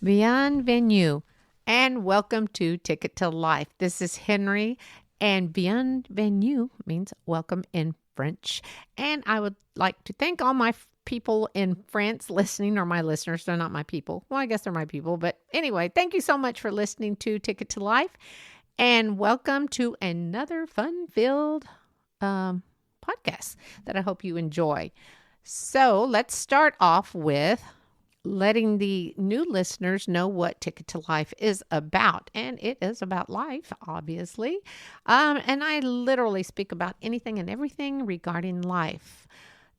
Bienvenue and welcome to Ticket to Life. This is Henry, and bienvenue means welcome in French. And I would like to thank all my people in France listening, or my listeners. They're not my people. Well, I guess they're my people. But anyway, thank you so much for listening to Ticket to Life, and welcome to another fun-filled podcast that I hope you enjoy. So let's start off with letting the new listeners know what Ticket to Life is about. And it is about life, obviously. And I literally speak about anything and everything regarding life.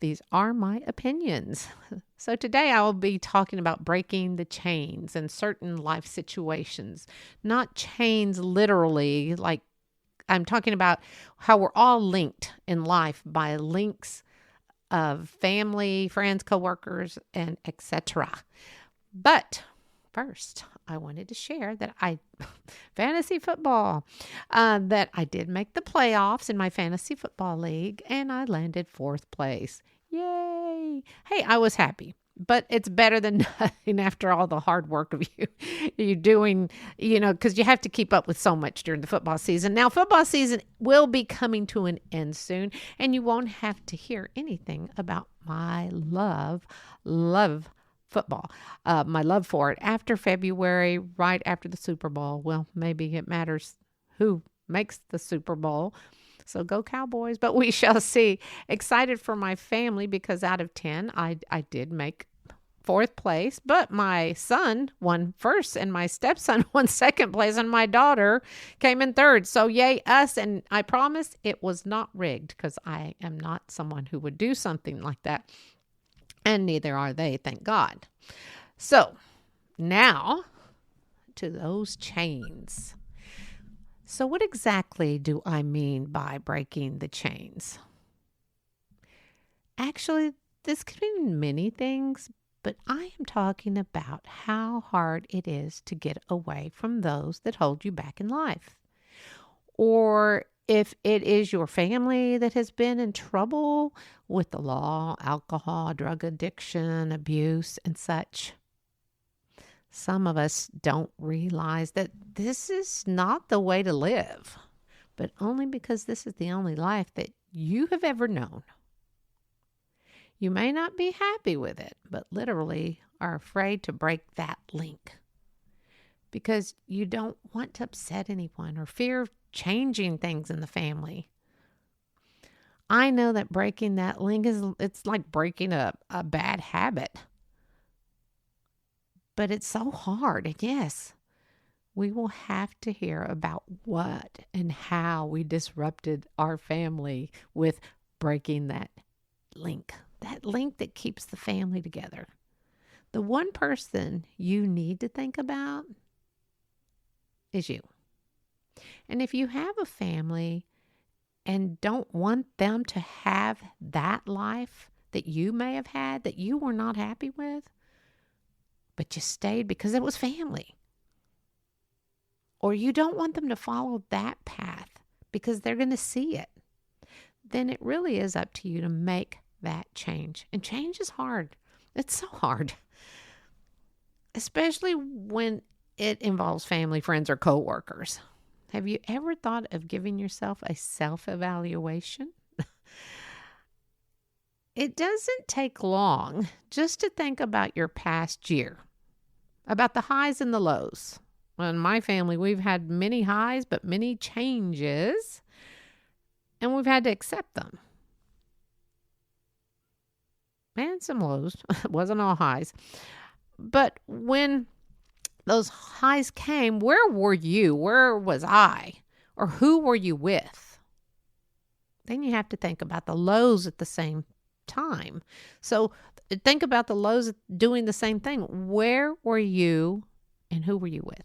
These are my opinions. So today I will be talking about breaking the chains in certain life situations. Not chains literally, like I'm talking about how we're all linked in life by links of family, friends, coworkers, and etc. But first, I wanted to share that fantasy football, that I did make the playoffs in my fantasy football league, and I landed 4th place. Yay! Hey, I was happy. But it's better than nothing after all the hard work of you doing, because you have to keep up with so much during the football season. Now, football season will be coming to an end soon, and you won't have to hear anything about my love football, my love for it after February, right after the Super Bowl. Well, maybe it matters who makes the Super Bowl. So go Cowboys, but we shall see. Excited for my family because out of 10, I did make 4th place, but my son won 1st and my stepson won 2nd place and my daughter came in 3rd. So yay us. And I promise it was not rigged because I am not someone who would do something like that. And neither are they, thank God. So now to those chains. So what exactly do I mean by breaking the chains? Actually, this could mean many things, but I am talking about how hard it is to get away from those that hold you back in life. Or if it is your family that has been in trouble with the law, alcohol, drug addiction, abuse, and such. Some of us don't realize that this is not the way to live, but only because this is the only life that you have ever known. You may not be happy with it, but literally are afraid to break that link because you don't want to upset anyone or fear of changing things in the family. I know that breaking that link it's like breaking a bad habit. But it's so hard. And yes, we will have to hear about what and how we disrupted our family with breaking that link that keeps the family together. The one person you need to think about is you. And if you have a family and don't want them to have that life that you may have had that you were not happy with, but you stayed because it was family. Or you don't want them to follow that path because they're going to see it. Then it really is up to you to make that change. And change is hard. It's so hard. Especially when it involves family, friends, or coworkers. Have you ever thought of giving yourself a self-evaluation? It doesn't take long just to think about your past year. About the highs and the lows. Well, in my family, we've had many highs, but many changes, and we've had to accept them. And some lows. It wasn't all highs. But when those highs came, where were you? Where was I? Or who were you with? Then you have to think about the lows at the same time. So think about the lows doing the same thing. Where were you and who were you with?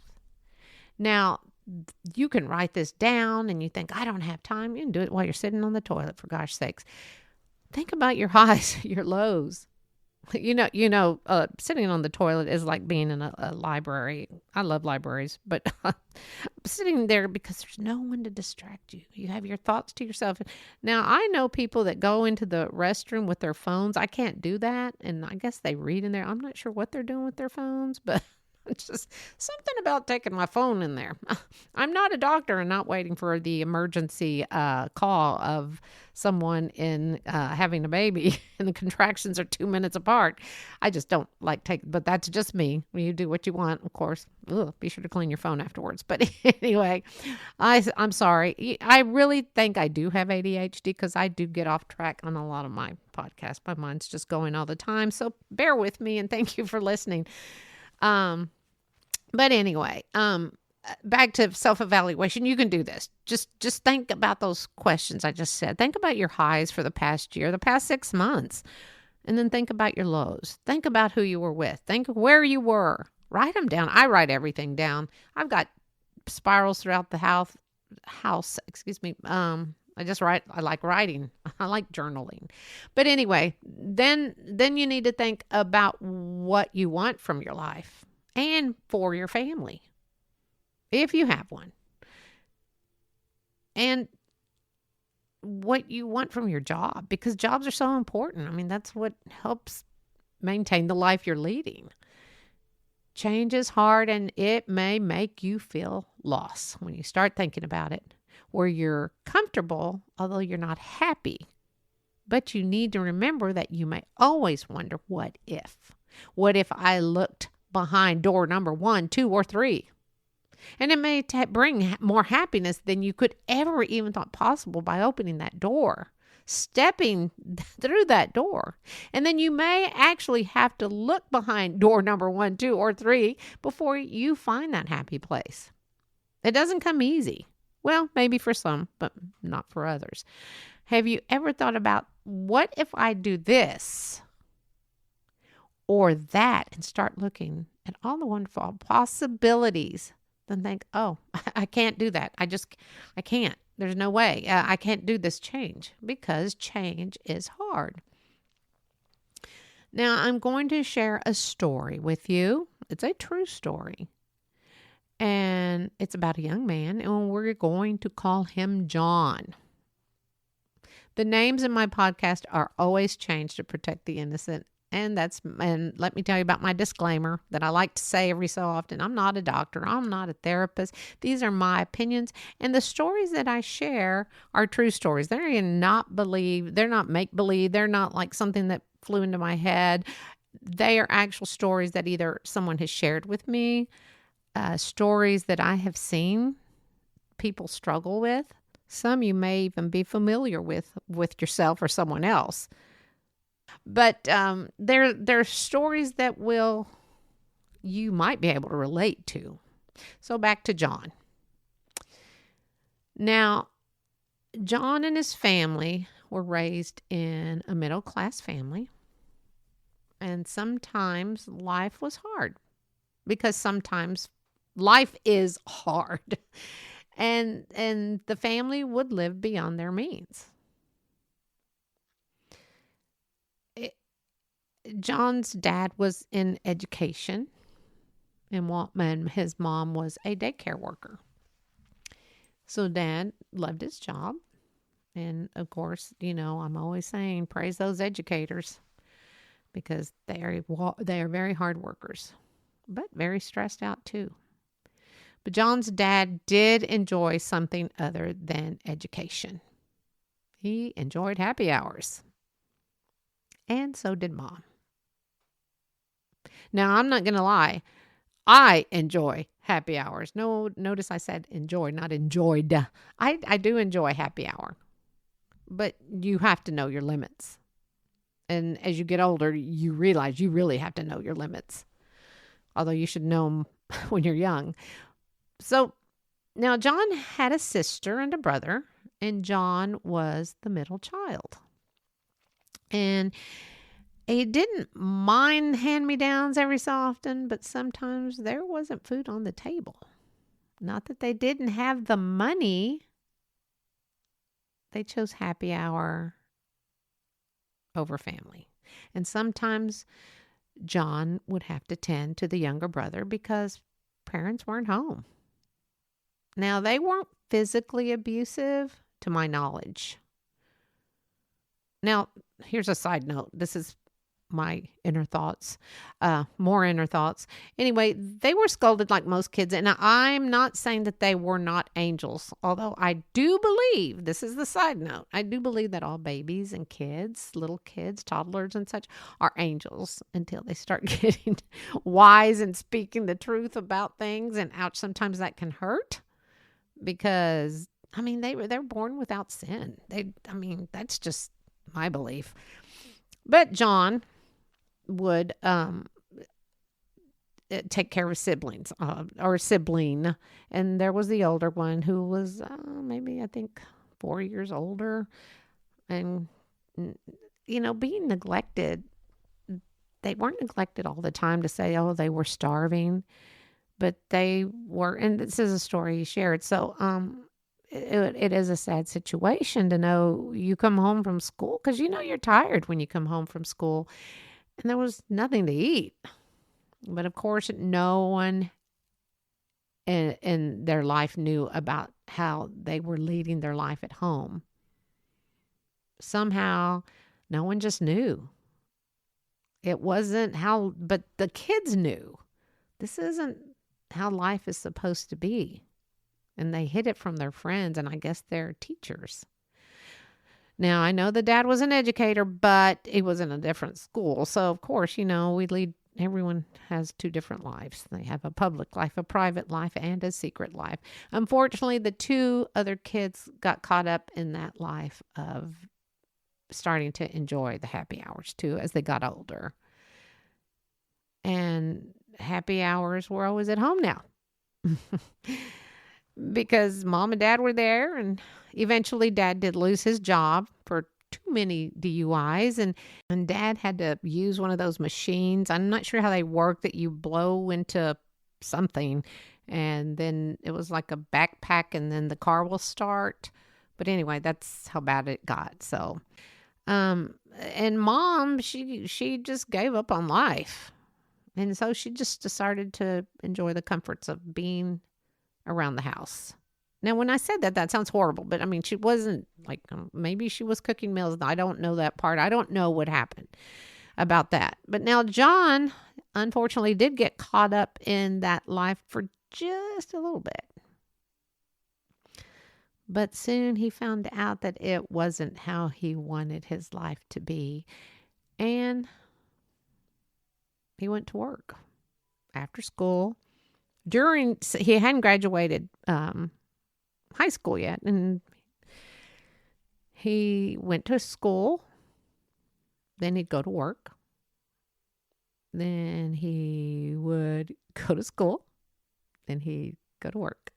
Now, you can write this down and you think, I don't have time. You can do it while you're sitting on the toilet, for gosh sakes. Think about your highs, your lows. Sitting on the toilet is like being in a library. I love libraries, but sitting there because there's no one to distract you. You have your thoughts to yourself. Now, I know people that go into the restroom with their phones. I can't do that. And I guess they read in there. I'm not sure what they're doing with their phones, but It's just something about taking my phone in there. I'm not a doctor and not waiting for the emergency call of someone in having a baby and the contractions are 2 minutes apart. I just don't like but that's just me. You do what you want, of course. Ugh, be sure to clean your phone afterwards. But anyway, I'm sorry. I really think I do have ADHD because I do get off track on a lot of my podcasts. My mind's just going all the time. So bear with me and thank you for listening. But anyway, back to self-evaluation. You can do this. Just think about those questions I just said. Think about your highs for the past year, the past 6 months, and then think about your lows. Think about who you were with. Think of where you were. Write them down. I write everything down. I've got spirals throughout the house. Excuse me. I just write. I like writing. I like journaling. But anyway, then you need to think about what you want from your life and for your family, if you have one, and what you want from your job, because jobs are so important. I mean, that's what helps maintain the life you're leading. Change is hard, and it may make you feel lost when you start thinking about it, where you're comfortable, although you're not happy. But you need to remember that you may always wonder, what if? What if I looked behind door number 1, 2, or 3? And it may bring more happiness than you could ever even thought possible by opening that door, stepping through that door. And then you may actually have to look behind door number 1, 2, or 3 before you find that happy place. It doesn't come easy. Well, maybe for some, but not for others. Have you ever thought about, what if I do this or that, and start looking at all the wonderful possibilities? Then think, oh, I can't do that. I can't. There's no way. I can't do this change, because change is hard. Now, I'm going to share a story with you. It's a true story. And it's about a young man, and we're going to call him John. The names in my podcast are always changed to protect the innocent. And let me tell you about my disclaimer that I like to say every so often. I'm not a doctor. I'm not a therapist. These are my opinions. And the stories that I share are true stories. They're not make-believe. They're not like something that flew into my head. They are actual stories that either someone has shared with me, stories that I have seen people struggle with. Some you may even be familiar with yourself or someone else. But they're stories that you might be able to relate to. So back to John. Now, John and his family were raised in a middle-class family. And sometimes life was hard, because sometimes life is hard. And the family would live beyond their means. John's dad was in education, and his mom was a daycare worker. So Dad loved his job. And of course, I'm always saying, praise those educators, because they are very hard workers, but very stressed out too. But John's dad did enjoy something other than education. He enjoyed happy hours. And so did Mom. Now, I'm not going to lie. I enjoy happy hours. No, notice I said enjoy, not enjoyed. I do enjoy happy hour. But you have to know your limits. And as you get older, you realize you really have to know your limits. Although you should know them when you're young. So now John had a sister and a brother, and John was the middle child. And he didn't mind hand-me-downs every so often, but sometimes there wasn't food on the table. Not that they didn't have the money. They chose happy hour over family. And sometimes John would have to tend to the younger brother because parents weren't home. Now, they weren't physically abusive, to my knowledge. Now, here's a side note. This is my inner thoughts, more inner thoughts. Anyway, they were scolded like most kids. And I'm not saying that they were not angels, although I do believe, this is the side note, I do believe that all babies and kids, little kids, toddlers and such, are angels until they start getting wise and speaking the truth about things. And ouch, sometimes that can hurt because, I mean, they're born without sin. That's just my belief. But John would take care of his siblings or sibling. And there was the older one who was maybe, I think, 4 years older. And, being neglected, they weren't neglected all the time to say, oh, they were starving. But they were, and this is a story he shared. So it is a sad situation to know you come home from school because you're tired when you come home from school and there was nothing to eat. But of course, no one in their life knew about how they were leading their life at home. Somehow, no one just knew. It wasn't but the kids knew. This isn't how life is supposed to be. And they hid it from their friends and I guess their teachers. Now, I know the dad was an educator, but he was in a different school. So, of course, everyone has two different lives. They have a public life, a private life, and a secret life. Unfortunately, the two other kids got caught up in that life of starting to enjoy the happy hours, too, as they got older. And happy hours were always at home now. Because mom and dad were there, and eventually dad did lose his job for too many DUIs, and dad had to use one of those machines. I'm not sure how they work, that you blow into something and then it was like a backpack and then the car will start. But anyway, that's how bad it got. So, and mom, she just gave up on life. And so she just decided to enjoy the comforts of being around the house. Now, when I said that, that sounds horrible, but I mean, she wasn't like, maybe she was cooking meals. I don't know that part. I don't know what happened about that. But now John, unfortunately, did get caught up in that life for just a little bit. But soon he found out that it wasn't how he wanted his life to be. And he went to work after school. He hadn't graduated high school yet, and he went to school. Then he'd go to work. Then he would go to school. Then he'd go to work.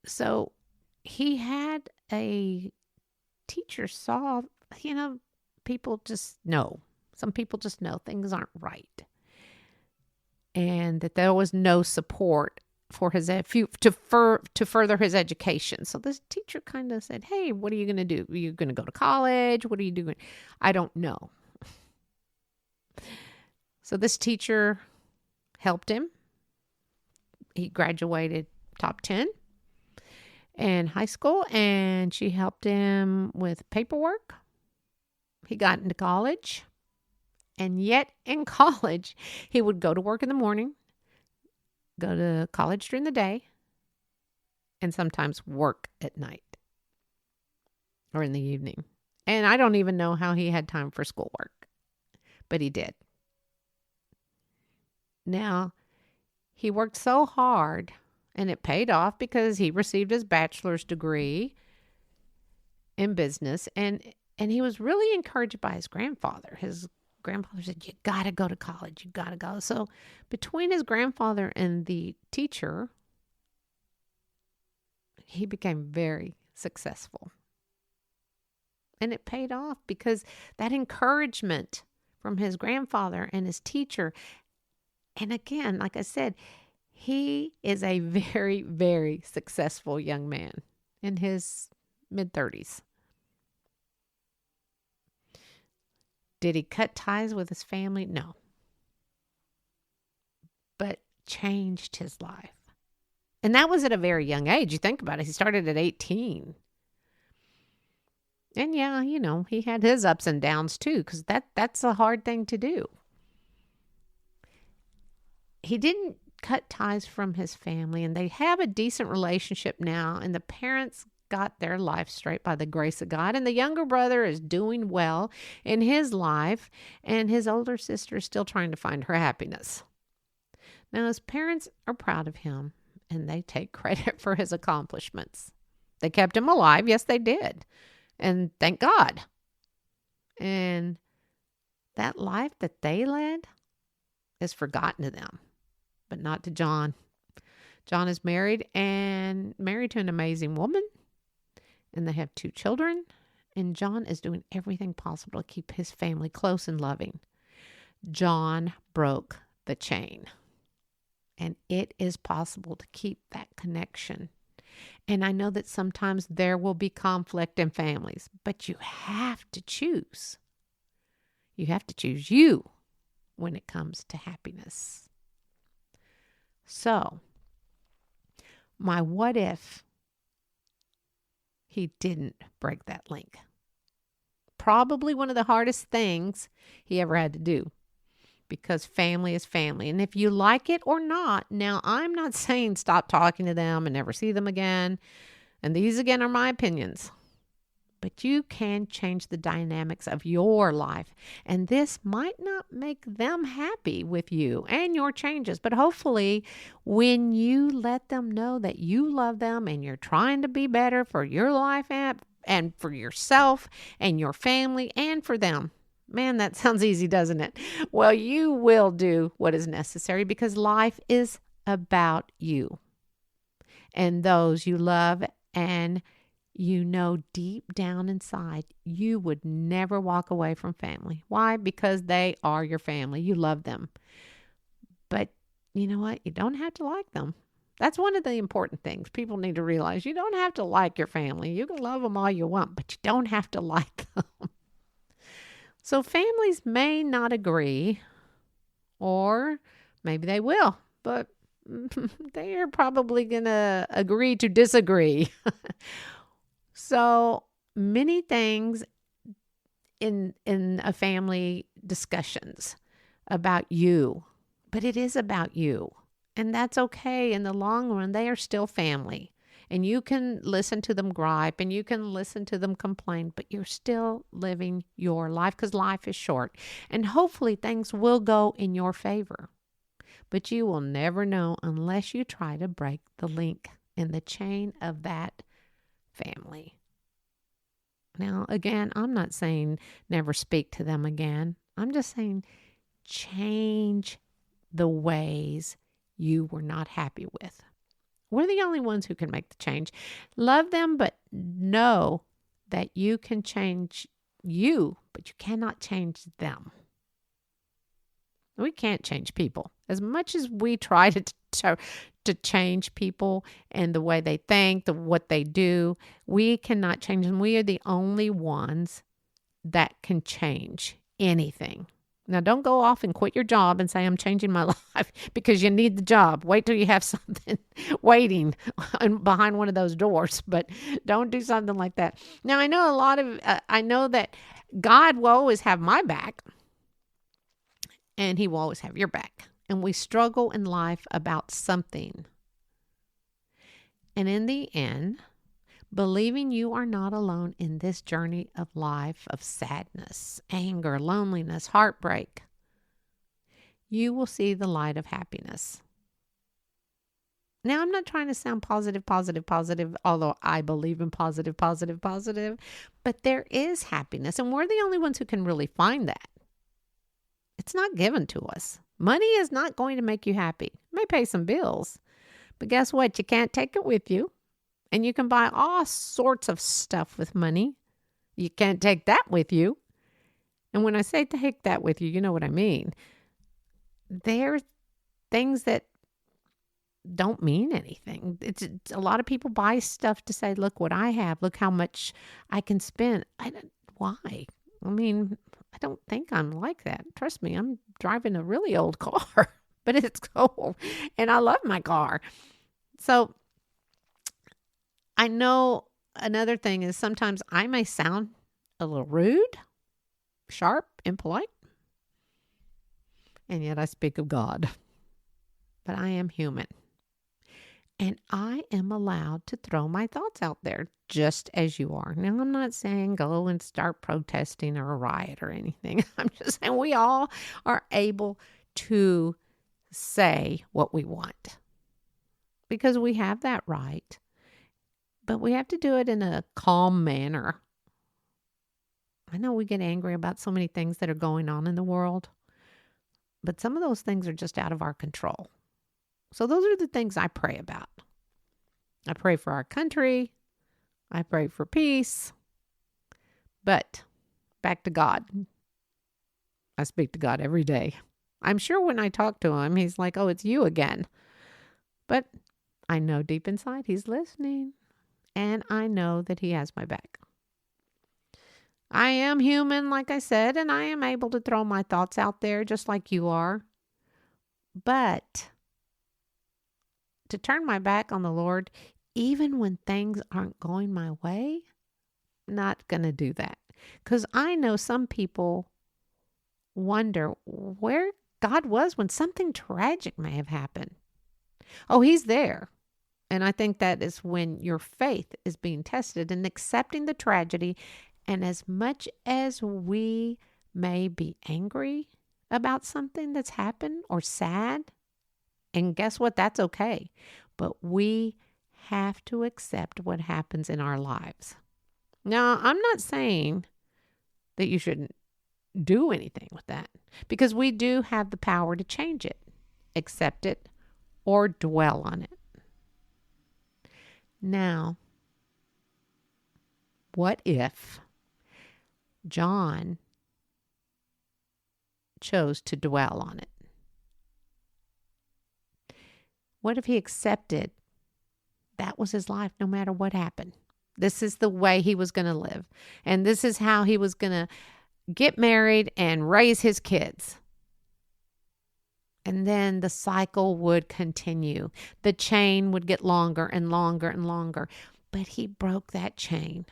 So he had a teacher saw, people just know. Some people just know things aren't right. And that there was no support for his to further his education. So this teacher kind of said, "Hey, what are you going to do? Are you going to go to college? What are you doing?" I don't know. So this teacher helped him. He graduated top 10 in high school, and she helped him with paperwork. He got into college. And yet in college, he would go to work in the morning, go to college during the day, and sometimes work at night or in the evening. And I don't even know how he had time for schoolwork, but he did. Now, he worked so hard, and it paid off because he received his bachelor's degree in business, and he was really encouraged by his grandfather. His grandfather said, "You got to go to college. You got to go." So between his grandfather and the teacher, he became very successful. And it paid off because that encouragement from his grandfather and his teacher. And again, like I said, he is a very, very successful young man in his mid-30s. Did he cut ties with his family? No. But changed his life. And that was at a very young age. You think about it. He started at 18. And yeah, he had his ups and downs too, because that's a hard thing to do. He didn't cut ties from his family, and they have a decent relationship now, and the parents got their life straight by the grace of God, and the younger brother is doing well in his life, and his older sister is still trying to find her happiness. Now, his parents are proud of him, and they take credit for his accomplishments. They kept him alive. Yes, they did. And thank God. And that life that they led is forgotten to them, but not to John. John is married to an amazing woman, and they have 2 children, and John is doing everything possible to keep his family close and loving. John broke the chain, and it is possible to keep that connection. And I know that sometimes there will be conflict in families, but you have to choose. You have to choose you when it comes to happiness. So, my what if he didn't break that link? Probably one of the hardest things he ever had to do, because family is family. And if you like it or not, now I'm not saying stop talking to them and never see them again. And these again are my opinions. But you can change the dynamics of your life. And this might not make them happy with you and your changes. But hopefully, when you let them know that you love them and you're trying to be better for your life and for yourself and your family and for them. Man, that sounds easy, doesn't it? Well, you will do what is necessary, because life is about you and those you love, and deep down inside, you would never walk away from family. Why? Because they are your family. You love them. But you know what? You don't have to like them. That's one of the important things people need to realize. You don't have to like your family. You can love them all you want, but you don't have to like them. So families may not agree, or maybe they will, but they are probably going to agree to disagree. So many things in a family discussions about you, but it is about you. And that's okay. In the long run, they are still family. And you can listen to them gripe and you can listen to them complain, but you're still living your life, because life is short. And hopefully things will go in your favor. But you will never know unless you try to break the link in the chain of that family. Now, again, I'm not saying never speak to them again. I'm just saying change the ways you were not happy with. We're the only ones who can make the change. Love them, but know that you can change you, but you cannot change them. We can't change people. As much as we try to change people and the way they think, what they do, we cannot change them. We are the only ones that can change anything. Now, don't go off and quit your job and say, I'm changing my life, because you need the job. Wait till you have something waiting behind one of those doors, but don't do something like that. Now, I know that God will always have my back, and he will always have your back. And we struggle in life about something. And in the end, believing you are not alone in this journey of life of sadness, anger, loneliness, heartbreak, you will see the light of happiness. Now, I'm not trying to sound positive, although I believe in positive, but there is happiness, and we're the only ones who can really find that. It's not given to us. Money is not going to make you happy. It may pay some bills, but guess what? You can't take it with you. And you can buy all sorts of stuff with money. You can't take that with you. And when I say take that with you, you know what I mean. There are things that don't mean anything. It's a lot of people buy stuff to say, look what I have. Look how much I can spend. Why? I mean, I don't think I'm like that. Trust me, I'm driving a really old car, but it's cool. And I love my car. So I know another thing is sometimes I may sound a little rude, sharp, impolite. And yet I speak of God. But I am human. And I am allowed to throw my thoughts out there just as you are. Now, I'm not saying go and start protesting or a riot or anything. I'm just saying we all are able to say what we want because we have that right. But we have to do it in a calm manner. I know we get angry about so many things that are going on in the world, but some of those things are just out of our control. So those are the things I pray about. I pray for our country. I pray for peace. But back to God. I speak to God every day. I'm sure when I talk to him, he's like, oh, it's you again. But I know deep inside he's listening. And I know that he has my back. I am human, like I said, and I am able to throw my thoughts out there just like you are. But to turn my back on the Lord, even when things aren't going my way, not going to do that. Because I know some people wonder where God was when something tragic may have happened. Oh, he's there. And I think that is when your faith is being tested and accepting the tragedy. And as much as we may be angry about something that's happened or sad, and guess what? That's okay. But we have to accept what happens in our lives. Now, I'm not saying that you shouldn't do anything with that because we do have the power to change it, accept it, or dwell on it. Now, what if John chose to dwell on it? What if he accepted that was his life no matter what happened? This is the way he was going to live. And this is how he was going to get married and raise his kids. And then the cycle would continue. The chain would get longer and longer and longer. But he broke that chain.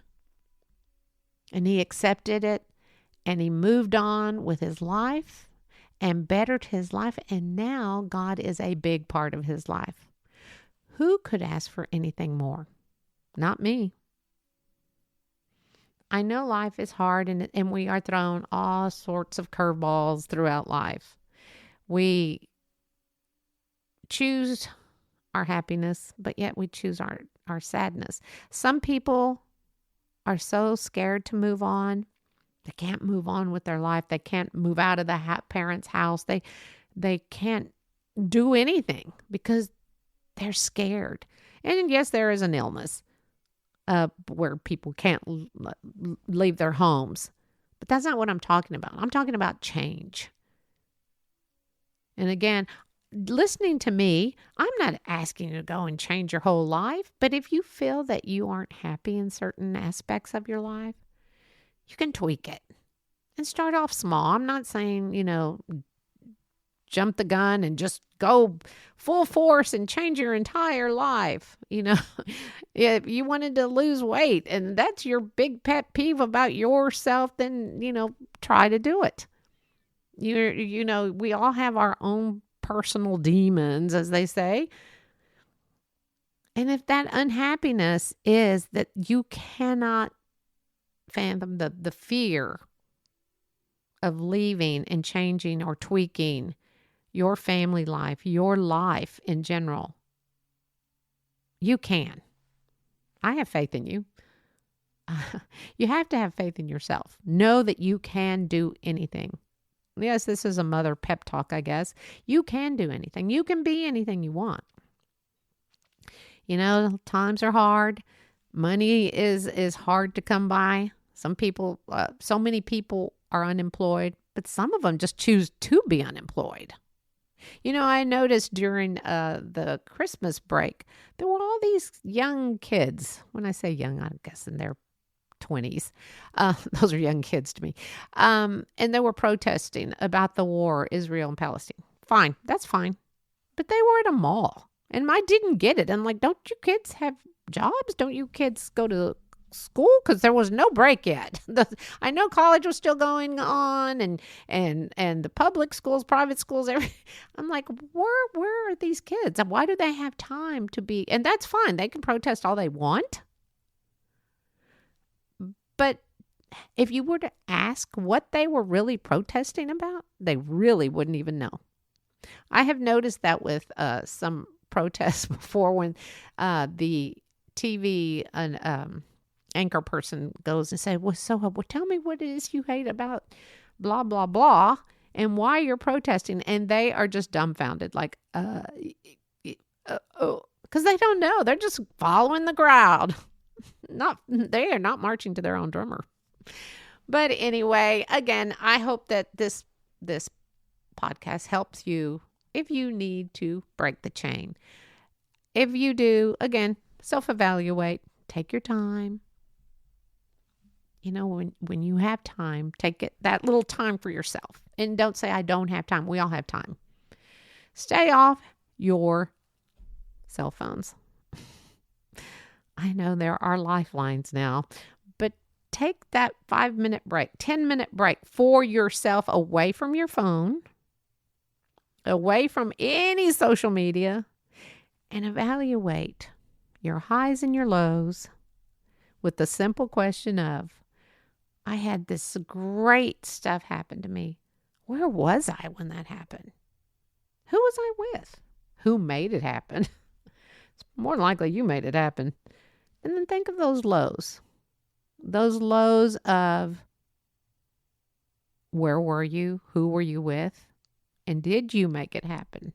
And he accepted it. And he moved on with his life and bettered his life. And now God is a big part of his life. Who could ask for anything more? Not me. I know life is hard and we are thrown all sorts of curveballs throughout life. We choose our happiness, but yet we choose our sadness. Some people are so scared to move on. They can't move on with their life. They can't move out of the parents' house. They can't do anything because they're scared. And yes, there is an illness where people can't leave their homes. But that's not what I'm talking about. I'm talking about change. And again, listening to me, I'm not asking you to go and change your whole life. But if you feel that you aren't happy in certain aspects of your life, you can tweak it and start off small. I'm not saying, jump the gun and just go full force and change your entire life. If you wanted to lose weight and that's your big pet peeve about yourself, then, try to do it. We all have our own personal demons, as they say. And if that unhappiness is that you cannot fathom the fear of leaving and changing or tweaking your family life, your life in general, you can. I have faith in you. You have to have faith in yourself. Know that you can do anything. Yes, this is a mother pep talk, I guess. You can do anything. You can be anything you want. Times are hard. Money is hard to come by. Some people, so many people are unemployed, but some of them just choose to be unemployed. I noticed during the Christmas break, there were all these young kids. When I say young, I guess in their 20s. Those are young kids to me. And they were protesting about the war, Israel and Palestine. Fine. That's fine. But they were at a mall. And I didn't get it. I'm like, don't you kids have jobs? Don't you kids go to school because there was no break yet. I know college was still going on, and the public schools, private schools, I'm like, where are these kids? Why do they have time to be? And that's fine. They can protest all they want. But if you were to ask what they were really protesting about, they really wouldn't even know. I have noticed that with some protests before when the TV anchor person goes and say, well, tell me what it is you hate about blah, blah, blah, and why you're protesting. And they are just dumbfounded, like, because they don't know. They're just following the crowd. They are not marching to their own drummer. But anyway, again, I hope that this podcast helps you if you need to break the chain. If you do, again, self-evaluate, take your time. You know, when you have time, take that little time for yourself. And don't say, I don't have time. We all have time. Stay off your cell phones. I know there are lifelines now, but take that 5-minute break, 10-minute break for yourself away from your phone, away from any social media, and evaluate your highs and your lows with the simple question of, I had this great stuff happen to me. Where was I when that happened? Who was I with? Who made it happen? It's more likely you made it happen. And then think of those lows. Those lows of where were you? Who were you with? And did you make it happen?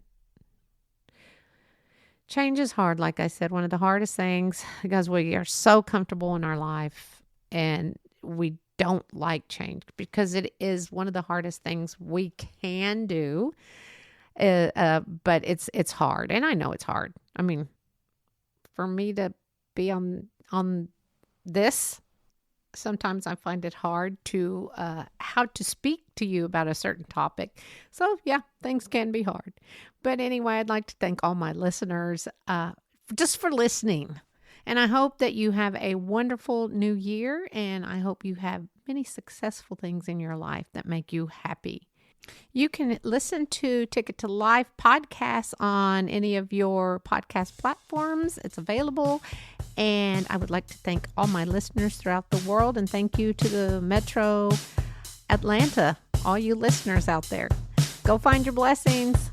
Change is hard, like I said, one of the hardest things, because we are so comfortable in our life and we don't like change because it is one of the hardest things we can do. But it's hard. And I know it's hard. I mean, for me to be on this, sometimes I find it hard to how to speak to you about a certain topic. So yeah, things can be hard. But anyway, I'd like to thank all my listeners just for listening. And I hope that you have a wonderful new year. And I hope you have many successful things in your life that make you happy. You can listen to Ticket to Life podcasts on any of your podcast platforms. It's available. And I would like to thank all my listeners throughout the world. And thank you to the Metro Atlanta, all you listeners out there. Go find your blessings.